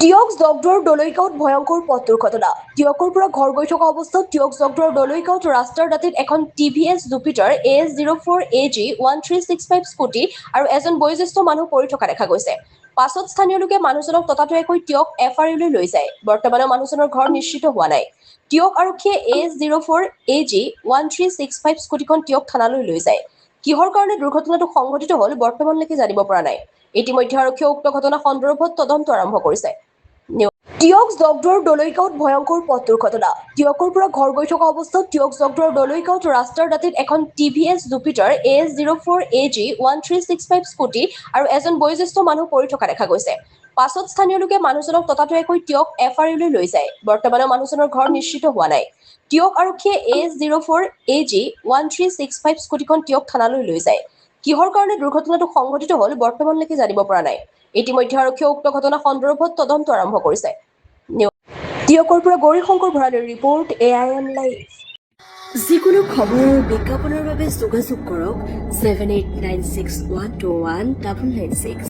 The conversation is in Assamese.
টিয়ক জগদৰ দলৈগাঁৱত ভয়ংকৰ পথ দুৰ্ঘটনা। টিয়কৰ পৰা ঘৰ গৈ থকা অৱস্থাত টিয়ক জগদৰ দলৈগাঁৱত ৰাস্তাৰ দাঁতিত এখন TVS জুপিটাৰ AS04AG 1365 স্কুটি আৰু এজন বয়োজ্যেষ্ঠ মানুহ পৰি থকা দেখা গৈছে। পাছত স্থানীয় লোকে মানুহজনক ততাতৈয়াকৈ টিয়ক FRU লৈ যায়। বৰ্তমানে মানুহজনৰ ঘৰ নিশ্চিত হোৱা নাই। টিয়ক আৰক্ষীয়ে AS04AG 1365 স্কুটিখন টিয়ক থানালৈ লৈ যায়। কিহৰ কাৰণে দুৰ্ঘটনাটো সংঘটিত হ'ল বৰ্তমানলৈকে জানিব পৰা নাই। ইতিমধ্যে আৰক্ষীয়ে উক্ত ঘটনা সন্দৰ্ভত তদন্ত আৰম্ভ কৰিছে। টিয়ক জগদৰ দলৈগাঁৱত ভয়ংকৰ পথ দুৰ্ঘটনা। টিয়কৰ পৰা ঘৰ গৈ থকা অৱস্থাত টিয়ক জগদৰ দলৈগাঁৱত ৰাস্তাৰ দাঁতিত এখন TVS জুপিটাৰ AS04AG 1365 স্কুটি আৰু এজন বয়োজ্যেষ্ঠ মানুহ পৰি থকা দেখা গৈছে। পাছত স্থানীয় লোকে মানুহজনক ততাতৈয়াকৈ টিয়ক FRU লৈ যায়। বৰ্তমানে মানুহজনৰ ঘৰ নিশ্চিত হোৱা নাই। টিয়ক আৰক্ষীয়ে AS04AG 1365 স্কুটিখন টিয়ক থানালৈ লৈ যায়। কিহৰ কাৰণে দুৰ্ঘটনাটো সংঘটিত হ'ল বৰ্তমানলৈকে জানিব পৰা নাই। ইতিমধ্যে আৰক্ষীয়ে উক্ত ঘটনা সন্দৰ্ভত তদন্ত আৰম্ভ কৰিছে। টিয়কৰ পৰা গৌৰীশংকৰ ভঁৰালীৰ ৰিপৰ্ট AIM লাইভ। যিকোনো খবৰ আৰু বিজ্ঞাপনৰ বাবে যোগাযোগ কৰক 7896121996।